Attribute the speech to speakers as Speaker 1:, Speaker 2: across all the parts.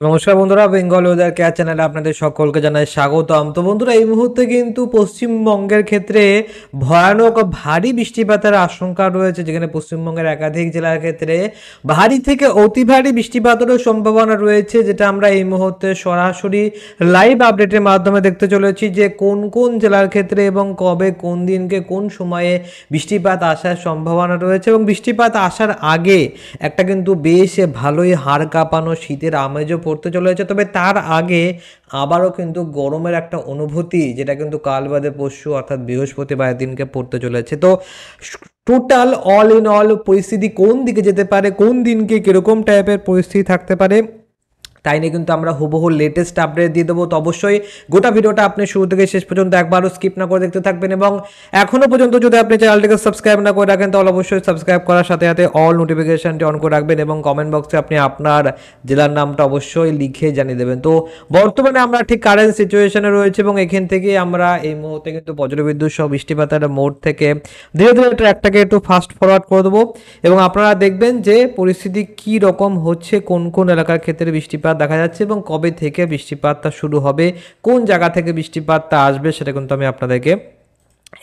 Speaker 1: নমস্কার বন্ধুরা, Bengal weather care চ্যানেলে আপনাদের সকলকে জানাই স্বাগতম। তো বন্ধুরা, এই মুহূর্তে কিন্তু পশ্চিমবঙ্গের ক্ষেত্রে ভয়ানক ভারী বৃষ্টিপাতের আশঙ্কা রয়েছে, যেখানে পশ্চিমবঙ্গের একাধিক জেলার ক্ষেত্রে ভারী থেকে অতি ভারী বৃষ্টিপাতেরও সম্ভাবনা রয়েছে, যেটা আমরা এই মুহূর্তে সরাসরি লাইভ আপডেটের মাধ্যমে দেখতে চলেছি যে কোন কোন জেলার ক্ষেত্রে এবং কবে, কোন দিনকে, কোন সময়ে বৃষ্টিপাত আসার সম্ভাবনা রয়েছে। এবং বৃষ্টিপাত আসার আগে একটা কিন্তু বেশ ভালোই হাড় কাঁপানো শীতের আমেজও পড়তে চলেছে। তবে তার আগে আবারও কিন্তু গরমের একটা অনুভূতি, যেটা কিন্তু কাল বাদে পরশু অর্থাৎ বৃহস্পতিবার দিনকে পড়তে চলেছে। তো টোটাল অল ইন অল পরিস্থিতি কোন দিকে যেতে পারে, কোন দিনকে কীরকম টাইপের পরিস্থিতি থাকতে পারে, তাই নিয়ে কিন্তু আমরা হুবহু লেটেস্ট আপডেট দিয়ে দেবো। তো অবশ্যই গোটা ভিডিওটা আপনি শুরু থেকে শেষ পর্যন্ত একবারও স্কিপ না করে দেখতে থাকবেন। এবং এখনও পর্যন্ত যদি আপনি চ্যানেলটিকে সাবস্ক্রাইব না করে রাখেন, তাহলে অবশ্যই সাবস্ক্রাইব করার সাথে সাথে অল নোটিফিকেশানটি অন করে রাখবেন এবং কমেন্ট বক্সে আপনি আপনার জেলার নামটা অবশ্যই লিখে জানিয়ে দেবেন। তো বর্তমানে আমরা ঠিক কারেন্ট সিচুয়েশনে রয়েছে এবং এখান থেকে আমরা এই মুহূর্তে কিন্তু বজ্রবিদ্যুৎ সহ বৃষ্টিপাতের মোড থেকে ধীরে ধীরে ট্র্যাকটাকে একটু ফাস্ট ফরওয়ার্ড করে দেবো এবং আপনারা দেখবেন যে পরিস্থিতি কী রকম হচ্ছে, কোন কোন এলাকার ক্ষেত্রে বৃষ্টিপাত দেখা যাচ্ছে এবং কবে থেকে বৃষ্টিপাতটা শুরু হবে, কোন জায়গা থেকে বৃষ্টিপাতটা আসবে, সেটা কিন্তু আমি আপনাদেরকে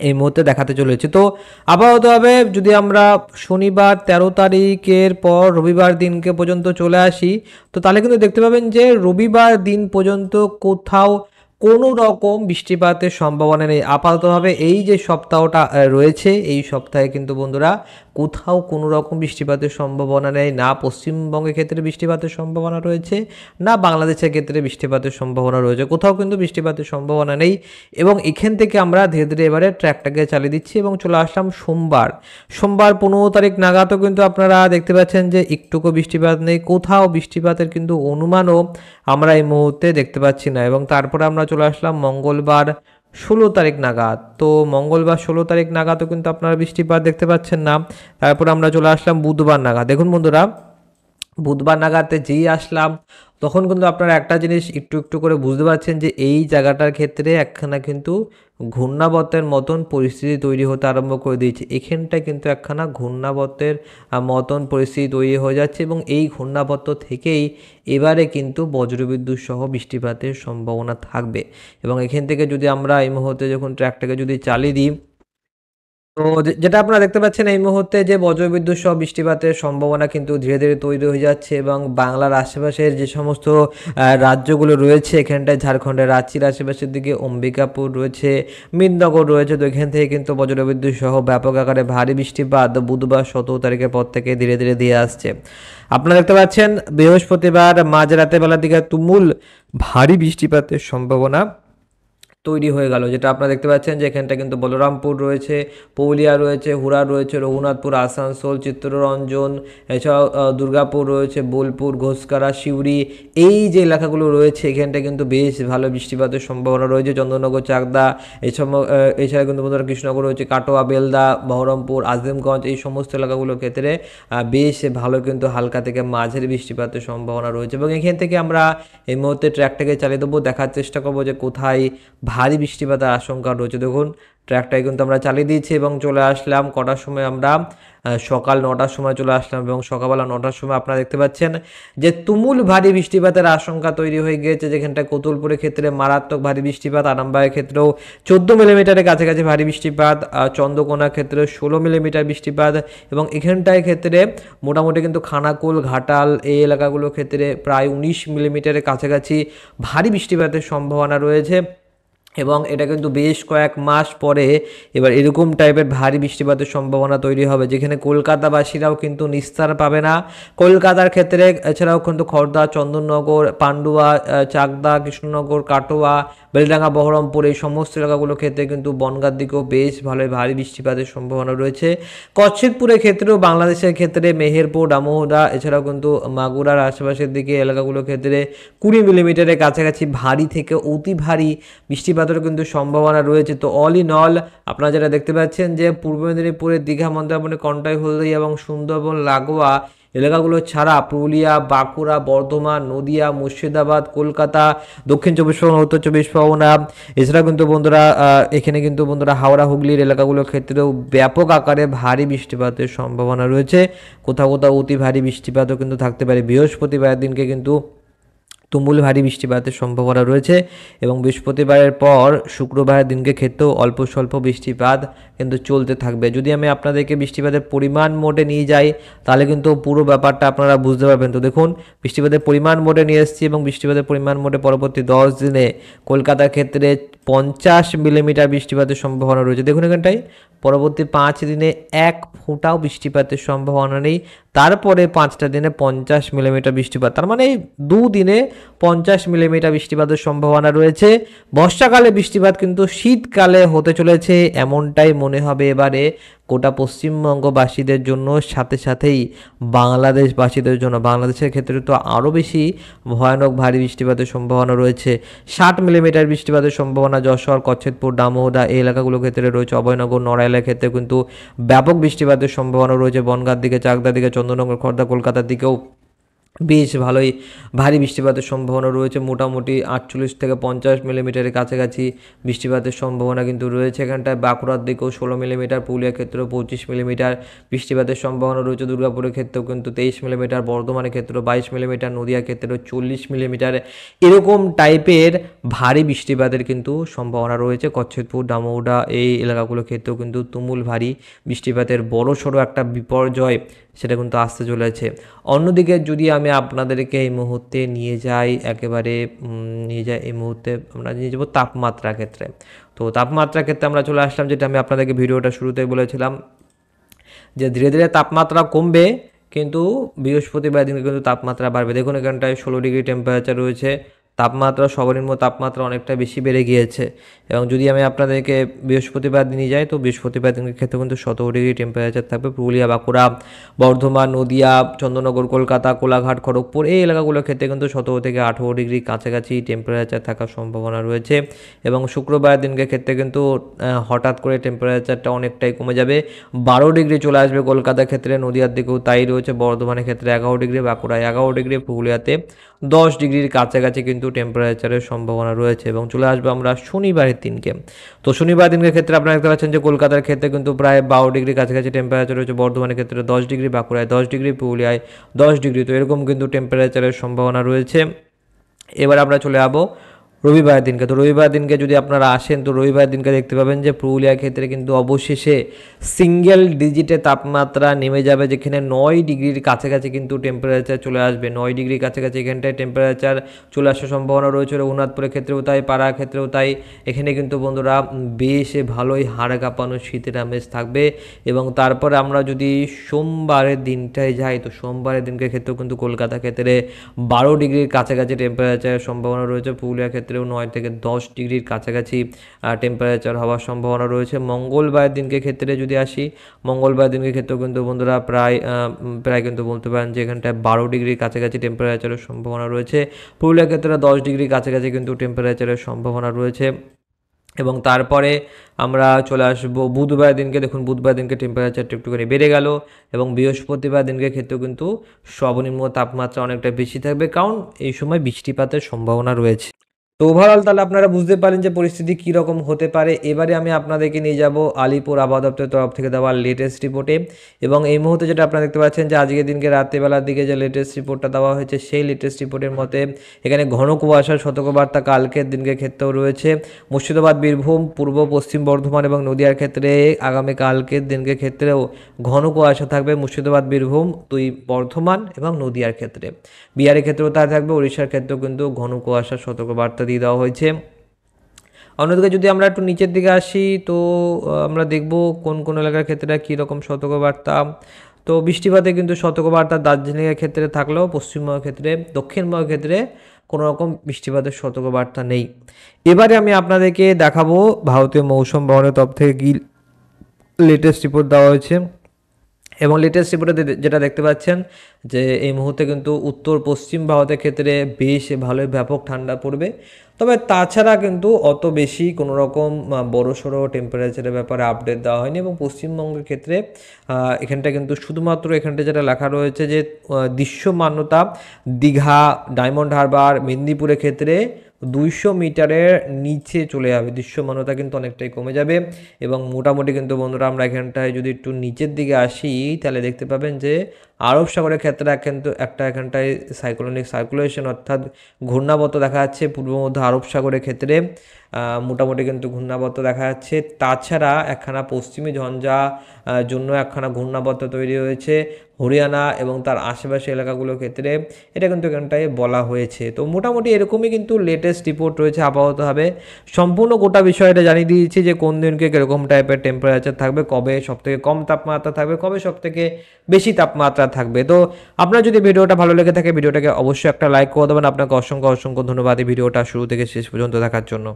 Speaker 1: এই মুহূর্তে দেখাতে চলেছি। তো আপাততভাবে যদি আমরা শনিবার 13 তারিখের পর রবিবার দিনকে পর্যন্ত চলে আসি, তো তাহলে কিন্তু দেখতে পাবেন যে রবিবার দিন পর্যন্ত কোথাও কোনো রকম বৃষ্টিপাতের সম্ভাবনা নেই। আপাততভাবে এই যে সপ্তাহটা রয়েছে, এই সপ্তাহে কিন্তু বন্ধুরা কোথাও কোনো রকম বৃষ্টিপাতের সম্ভাবনা নেই। না পশ্চিমবঙ্গের ক্ষেত্রে বৃষ্টিপাতের সম্ভাবনা রয়েছে, না বাংলাদেশের ক্ষেত্রে বৃষ্টিপাতের সম্ভাবনা রয়েছে, কোথাও কিন্তু বৃষ্টিপাতের সম্ভাবনা নেই। এবং এখান থেকে আমরা ধীরে ধীরে এবারে ট্র্যাকটাকে চালিয়ে দিচ্ছি এবং চলে আসলাম সোমবার 15 তারিখ নাগাদও কিন্তু আপনারা দেখতে পাচ্ছেন যে একটুকু বৃষ্টিপাত নেই, কোথাও বৃষ্টিপাতের কিন্তু অনুমানও আমরা এই মুহূর্তে দেখতে পাচ্ছি না। এবং তারপরে আমরা চলে আসলাম মঙ্গলবার 16 তারিখ নাগাদ। তো মঙ্গলবার 16 তারিখ নাগাদও কিন্তু আপনারা বৃষ্টিপাত দেখতে পাচ্ছেন না। তারপর আমরা চলে আসলাম বুধবার নাগাদ। দেখুন বন্ধুরা, বুধবার নাগাদে যেই আসলাম, তখন কিন্তু আপনারা একটা জিনিস একটু একটু করে বুঝতে পারছেন যে এই জায়গাটার ক্ষেত্রে একখানা কিন্তু ঘূর্ণাবর্তের মতন পরিস্থিতি তৈরি হতে আরম্ভ করে দিয়েছে। এখানটায় কিন্তু একখানা ঘূর্ণাবর্তের মতন পরিস্থিতি তৈরি হয়ে যাচ্ছে এবং এই ঘূর্ণাবর্ত থেকেই এবারে কিন্তু বজ্রবিদ্যুৎ সহ বৃষ্টিপাতের সম্ভাবনা থাকবে। এবং এখান থেকে যদি আমরা এই মুহূর্তে যখন ট্র্যাকটাকে যদি চালিয়ে দিই, তো যেটা আপনারা দেখতে পাচ্ছেন এই মুহূর্তে যে বজ্রবিদ্যুৎ সহ বৃষ্টিপাতের সম্ভাবনা কিন্তু ধীরে ধীরে তৈরি হয়ে যাচ্ছে এবং বাংলার আশেপাশের যে সমস্ত রাজ্যগুলো রয়েছে, এখানটায় ঝাড়খণ্ডের রাঁচির আশেপাশের দিকে অম্বিকাপুর রয়েছে, মিদনগর রয়েছে, তো এখান থেকে কিন্তু বজ্রবিদ্যুৎ সহ ব্যাপক আকারে ভারী বৃষ্টিপাত বুধবার 17 তারিখের পর থেকে ধীরে ধীরে দিয়ে আসছে। আপনারা দেখতে পাচ্ছেন বৃহস্পতিবার মাঝরাতে বেলার দিকে তুমুল ভারী বৃষ্টিপাতের সম্ভাবনা তৈরি হয়ে গেল, যেটা আপনারা দেখতে পাচ্ছেন যে এখানটা কিন্তু বলরামপুর রয়েছে, পুরুলিয়া রয়েছে, হুড়া রয়েছে, রঘুনাথপুর, আসানসোল, চিত্তরঞ্জন, এছাড়াও দুর্গাপুর রয়েছে, বোলপুর, ঘোষকারা, সিউড়ি, এই যে এলাকাগুলো রয়েছে এখানটা কিন্তু বেশ ভালো বৃষ্টিপাতের সম্ভাবনা রয়েছে। চন্দননগর, চাকদা, এছাড়া কিন্তু বন্ধুরা কৃষ্ণনগর রয়েছে, কাটোয়া, বেলদা, বহরমপুর, আজিমগঞ্জ, এই সমস্ত এলাকাগুলোর ক্ষেত্রে বেশ ভালো কিন্তু হালকা থেকে মাঝারি বৃষ্টিপাতের সম্ভাবনা রয়েছে। এবং এখান থেকে আমরা এই মুহূর্তে ট্র্যাকটাকে চালিয়ে দেবো, দেখার চেষ্টা করবো যে কোথায় ভারী বৃষ্টিপাতের আশঙ্কা রয়েছে। দেখুন ট্র্যাকটাই কিন্তু আমরা চালিয়ে দিয়েছি এবং চলে আসলাম কটার সময়, আমরা সকাল 9টার সময় চলে আসলাম এবং সকালবেলা 9টার সময় আপনারা দেখতে পাচ্ছেন যে তুমুল ভারী বৃষ্টিপাতের আশঙ্কা তৈরি হয়ে গিয়েছে, যেখানটা কোতুলপুরের ক্ষেত্রে মারাত্মক ভারী বৃষ্টিপাত, আরামবাগের ক্ষেত্রেও 14 মিলিমিটারের কাছাকাছি ভারী বৃষ্টিপাত, চন্দ্রকোনার ক্ষেত্রে 16 মিলিমিটার বৃষ্টিপাত এবং এখানটায় ক্ষেত্রে মোটামুটি কিন্তু খানাকুল, ঘাটাল, এই এলাকাগুলোর ক্ষেত্রে প্রায় 19 মিলিমিটারের কাছাকাছি ভারী বৃষ্টিপাতের সম্ভাবনা রয়েছে। এবং এটা কিন্তু বেশ কয়েক মাস পরে এবার এরকম টাইপের ভারী বৃষ্টিপাতের সম্ভাবনা তৈরি হবে, যেখানে কলকাতাবাসীরাও কিন্তু নিস্তার পাবে না। কলকাতার ক্ষেত্রে এছাড়াও কিন্তু খড়দা, চন্দননগর, পান্ডুয়া, চাকদা, কৃষ্ণনগর, কাটোয়া, বেলডাঙ্গা, বহরমপুর, এই সমস্ত এলাকাগুলোর ক্ষেত্রে কিন্তু বনগাঁর দিকেও বেশ ভালো ভারী বৃষ্টিপাতের সম্ভাবনা রয়েছে। কচ্ছিতপুরের ক্ষেত্রেও, বাংলাদেশের ক্ষেত্রে মেহেরপুর, ডামোহদা, এছাড়াও কিন্তু মাগুরার আশেপাশের দিকে এলাকাগুলোর ক্ষেত্রে 20 মিলিমিটারের কাছাকাছি ভারী থেকে অতি ভারী বৃষ্টিপাতেরও কিন্তু সম্ভাবনা রয়েছে। তো অল ইন অল আপনারা যেটা দেখতে পাচ্ছেন যে পূর্ব মেদিনীপুরের দীঘা, মন্দারমণি, কন্টাই, হলদিয়া এবং সুন্দরবন লাগোয়া এলাকাগুলো ছাড়া পুরুলিয়া, বাঁকুড়া, বর্ধমান, নদিয়া, মুর্শিদাবাদ, কলকাতা, দক্ষিণ 24 পরগনা, উত্তর 24 পরগনা, এছাড়া কিন্তু বন্ধুরা এখানে কিন্তু বন্ধুরা হাওড়া, হুগলির এলাকাগুলোর ক্ষেত্রেও ব্যাপক আকারে ভারী বৃষ্টিপাতের সম্ভাবনা রয়েছে। কোথাও কোথাও অতি ভারী বৃষ্টিপাতও কিন্তু থাকতে পারে। বৃহস্পতিবার দিনকে কিন্তু তুমুল ভারী বৃষ্টিপাতের সম্ভাবনা রয়েছে এবং বৃহস্পতিবারের পর শুক্রবারের দিনকে ক্ষেত্রেও অল্প স্বল্প বৃষ্টিপাত কিন্তু চলতে থাকবে। যদি আমি আপনাদেরকে বৃষ্টিপাতের পরিমাণ মোডে নিয়ে যাই তাহলে কিন্তু পুরো ব্যাপারটা আপনারা বুঝতে পারবেন। তো দেখুন, বৃষ্টিপাতের পরিমাণ মোডে নিয়ে এসেছি এবং বৃষ্টিপাতের পরিমাণ মোডে পরবর্তী 10 দিনে কলকাতার ক্ষেত্রে 50 মিলিমিটার বৃষ্টিপাতের সম্ভাবনা রয়েছে। দেখুন এখানটায় পরবর্তী 5 দিনে 1 ফোঁটাও বৃষ্টিপাতের সম্ভাবনা নেই। তারপরে 5টা দিনে 50 মিলিমিটার বৃষ্টিপাত, তার মানে 2 দিনে 50 মিলিমিটার বৃষ্টিপাতের সম্ভাবনা রয়েছে। বর্ষাকালে বৃষ্টিপাত কিন্তু শীতকালে হতে চলেছে এমনটাই মনে হবে এবারে গোটা পশ্চিমবঙ্গবাসীদের জন্য, সাথে সাথেই বাংলাদেশবাসীদের জন্য। বাংলাদেশের ক্ষেত্রে তো আরও বেশি ভয়ানক ভারী বৃষ্টিপাতের সম্ভাবনা রয়েছে। 60 মিলিমিটার বৃষ্টিপাতের সম্ভাবনা যশোর, কচ্ছেদপুর, দামোহদা এই এলাকাগুলোর ক্ষেত্রে রয়েছে। অভয়নগর, নড়াইলের ক্ষেত্রে কিন্তু ব্যাপক বৃষ্টিপাতের সম্ভাবনা রয়েছে। বনগাঁর দিকে, চাকদার দিকে, চন্দননগর, খড়দা, কলকাতার দিকেও বেশ ভালোই ভারী বৃষ্টিপাতের সম্ভাবনা রয়েছে। মোটামুটি 48 থেকে 50 মিলিমিটারের কাছাকাছি বৃষ্টিপাতের সম্ভাবনা কিন্তু রয়েছে। এখানটায় বাঁকুড়ার দিকেও 16 মিলিমিটার, পুরুলিয়ার ক্ষেত্রেও 25 মিলিমিটার বৃষ্টিপাতের সম্ভাবনা রয়েছে। দুর্গাপুরের ক্ষেত্রেও কিন্তু 23 মিলিমিটার, বর্ধমানের ক্ষেত্রেও 22 মিলিমিটার, নদিয়ার ক্ষেত্রেও 40 মিলিমিটার এরকম টাইপের ভারী বৃষ্টিপাতের কিন্তু সম্ভাবনা রয়েছে। কচ্ছেদপুর, দামোহদা এই এলাকাগুলোর ক্ষেত্রেও কিন্তু তুমুল ভারী বৃষ্টিপাতের বড়সড় একটা বিপর্যয় সেটা কিন্তু আসতে চলেছে। অন্যদিকে যদি আমি আপনাদেরকে এই মুহূর্তে নিয়ে যাই এই মুহূর্তে আমরা নিয়ে যাবো তাপমাত্রার ক্ষেত্রে। তো তাপমাত্রার ক্ষেত্রে আমরা চলে আসলাম, যেটা আমি আপনাদেরকে ভিডিওটা শুরুতেই বলেছিলাম যে ধীরে ধীরে তাপমাত্রা কমবে, কিন্তু বৃহস্পতিবার দিনে কিন্তু তাপমাত্রা বাড়বে। দেখুন এখানটায় 16 ডিগ্রি টেম্পারেচার রয়েছে। তাপমাত্রা, সর্বনিম্ন তাপমাত্রা অনেকটা বেশি বেড়ে গিয়েছে। এবং যদি আমি আপনাদেরকে বৃহস্পতিবার দিনে যাই তো বৃহস্পতিবার দিনের ক্ষেত্রে কিন্তু 17 ডিগ্রি টেম্পারেচার থাকবে। পুরুলিয়া, বাঁকুড়া, বর্ধমান, নদিয়া, চন্দননগর, কলকাতা, কোলাঘাট, খড়গপুর এই এলাকাগুলোর ক্ষেত্রে কিন্তু 17 থেকে 18 ডিগ্রি কাছাকাছি টেম্পারেচার থাকার সম্ভাবনা রয়েছে। এবং শুক্রবার দিনকে ক্ষেত্রে কিন্তু হঠাৎ করে টেম্পারেচারটা অনেকটাই কমে যাবে, 12 ডিগ্রি চলে আসবে কলকাতার ক্ষেত্রে। নদিয়ার দিকেও তাই রয়েছে। বর্ধমানের ক্ষেত্রে 11 ডিগ্রি, বাঁকুড়ায় 11 ডিগ্রি, পুরুলিয়াতে 10 ডিগ্রির কাছাকাছি কিন্তু টেম্পারেচারের সম্ভাবনা রয়েছে। এবং চলে আসবে আমরা শনিবারের দিনকে। তো শনিবার দিনের ক্ষেত্রে আপনারা দেখতে পাচ্ছেন যে কলকাতার ক্ষেত্রে কিন্তু প্রায় 12 ডিগ্রি কাছাকাছি টেম্পারেচার রয়েছে। বর্ধমানের ক্ষেত্রে 10 ডিগ্রি, বাঁকুড়ায় 10 ডিগ্রি, পুরুলিয়ায় 10 ডিগ্রি। তো এরকম কিন্তু টেম্পারেচারের সম্ভাবনা রয়েছে। এবার আমরা চলে যাবো রবিবার দিনকে। তো রবিবার দিনকে যদি আপনারা আসেন তো রবিবার দিনকে দেখতে পাবেন যে পুরুলিয়ার ক্ষেত্রে কিন্তু অবশেষে সিঙ্গেল ডিজিটে তাপমাত্রা নেমে যাবে, যেখানে 9 ডিগ্রির কাছাকাছি কিন্তু টেম্পারেচার চলে আসবে। 9 ডিগ্রির কাছাকাছি এখানটায় টেম্পারেচার চলে আসার সম্ভাবনা রয়েছে। রঘুনাথপুরের ক্ষেত্রেও তাই, পাড়ার ক্ষেত্রেও তাই। এখানে কিন্তু বন্ধুরা বেশ ভালোই হাড় কাঁপানো শীতের আমেজ থাকবে। এবং তারপরে আমরা যদি সোমবারের দিনটায় যাই তো সোমবারের দিনকে ক্ষেত্রেও কিন্তু কলকাতা ক্ষেত্রে 12 ডিগ্রির কাছাকাছি টেম্পারেচারের সম্ভাবনা রয়েছে। পুরুলিয়ার ক্ষেত্রেও 9 থেকে 10 ডিগ্রির কাছাকাছি টেম্পারেচার হওয়ার সম্ভাবনা রয়েছে। মঙ্গলবার দিনকে ক্ষেত্রে যদি আসি, মঙ্গলবার দিনকে ক্ষেত্রেও কিন্তু বন্ধুরা প্রায় কিন্তু বলতে পারেন যে এখানটায় 12 ডিগ্রির কাছাকাছি টেম্পারেচারের সম্ভাবনা রয়েছে। পুরুলিয়ার ক্ষেত্রে 10 ডিগ্রির কাছাকাছি কিন্তু টেম্পারেচারের সম্ভাবনা রয়েছে। এবং তারপরে আমরা চলে আসবো বুধবার দিনকে। দেখুন বুধবার দিনকে টেম্পারেচারটা একটুখানি বেড়ে গেল। এবং বৃহস্পতিবার দিনকে ক্ষেত্রেও কিন্তু সর্বনিম্ন তাপমাত্রা অনেকটা বেশি থাকবে, কারণ এই সময় বৃষ্টিপাতের সম্ভাবনা রয়েছে। তো ওভারঅল তাহলে আপনারা বুঝতে পারেন যে পরিস্থিতি কীরকম হতে পারে। এবারে আমি আপনাদেরকে নিয়ে যাব আলিপুর আবহাওয়া দপ্তরের তরফ থেকে দেওয়া লেটেস্ট রিপোর্টে। এবং এই মুহূর্তে যেটা আপনারা দেখতে পাচ্ছেন যে আজকের দিনকে রাত্রিবেলার দিকে যে লেটেস্ট রিপোর্টটা দেওয়া হয়েছে, সেই লেটেস্ট রিপোর্টের মতে এখানে ঘন কুয়াশার সতর্কবার্তা কালকের দিনকে ক্ষেত্রেও রয়েছে। মুর্শিদাবাদ, বীরভূম, পূর্ব পশ্চিম বর্ধমান এবং নদিয়ার ক্ষেত্রে আগামী কালকের দিনকে ক্ষেত্রেও ঘন কুয়াশা থাকবে। মুর্শিদাবাদ, বীরভূম, বর্ধমান এবং নদিয়ার ক্ষেত্রে। বিহারের ক্ষেত্রেও তাই থাকবে। উড়িষ্যার ক্ষেত্রেও কিন্তু ঘন কুয়াশার সতর্কবার্তা দিয়ে দেওয়া হয়েছে। অন্যদিকে যদি আমরা একটু নিচের দিকে আসি তো আমরা দেখব কোন কোন এলাকার ক্ষেত্রে কীরকম সতর্কবার্তা। তো বৃষ্টিপাতে কিন্তু সতর্কবার্তা দার্জিলিংয়ের ক্ষেত্রে থাকলেও পশ্চিমবঙ্গের ক্ষেত্রে, দক্ষিণবঙ্গের ক্ষেত্রে কোনো রকম বৃষ্টিপাতের সতর্কবার্তা নেই। এবারে আমি আপনাদেরকে দেখাবো ভারতীয় মৌসুম ভবনের তরফ থেকে কী লেটেস্ট রিপোর্ট দেওয়া হয়েছে। এবং লেটেস্ট রিপোর্টে যেটা দেখতে পাচ্ছেন যে এই মুহূর্তে কিন্তু উত্তর পশ্চিম ভারতের ক্ষেত্রে বেশ ভালোই ব্যাপক ঠান্ডা পড়বে। তবে তাছাড়া কিন্তু অত বেশি কোনো রকম বড়সড় টেম্পারেচারের ব্যাপারে আপডেট দেওয়া হয়নি। এবং পশ্চিমবঙ্গের ক্ষেত্রে এখানটা কিন্তু শুধুমাত্র এখানটা যেটা লেখা রয়েছে যে দৃশ্যমানতা দীঘা, ডায়মন্ড হারবার, মেদিনীপুরের ক্ষেত্রে 200 মিটারের নিচে চলে যাবে। দৃশ্যমানতা কিন্তু অনেকটাই কমে যাবে। এবং মোটামুটি কিন্তু বন্ধুরা আমরা এখানটায় যদি একটু নিচের দিকে আসি তাহলে দেখতে পাবেন যে আরব সাগরের ক্ষেত্রে কিন্তু এখানটায় সাইক্লোনিক সার্কুলেশন অর্থাৎ ঘূর্ণাবর্ত দেখা যাচ্ছে পূর্ব মধ্য আরব সাগরের ক্ষেত্রে মোটামুটি কিন্তু ঘূর্ণাবর্ত দেখা যাচ্ছে। তাছাড়া একখানা পশ্চিমী ঝঞ্ঝা জন্য একখানা ঘূর্ণাবর্ত তৈরি হয়েছে হরিয়ানা এবং তার আশেপাশে এলাকাগুলোর ক্ষেত্রে, এটা কিন্তু এখানটায় বলা হয়েছে। তো মোটামুটি এরকমই কিন্তু লেটেস্ট রিপোর্ট রয়েছে আবহাওয়াতে। সম্পূর্ণ গোটা বিষয়টা জানিয়ে দিয়েছি যে কোন দিনকে কীরকম টাইপের টেম্পারেচার থাকবে, কবে সবথেকে কম তাপমাত্রা থাকবে, কবে সবথেকে বেশি তাপমাত্রা থাকবে। তো আপনার যদি ভিডিওটা ভালো লেগে থাকে ভিডিওটাকে অবশ্যই একটা লাইক করে দেবেন। আপনাকে অসংখ্য অসংখ্য ধন্যবাদ এই ভিডিওটা শুরু থেকে শেষ পর্যন্ত দেখার জন্য।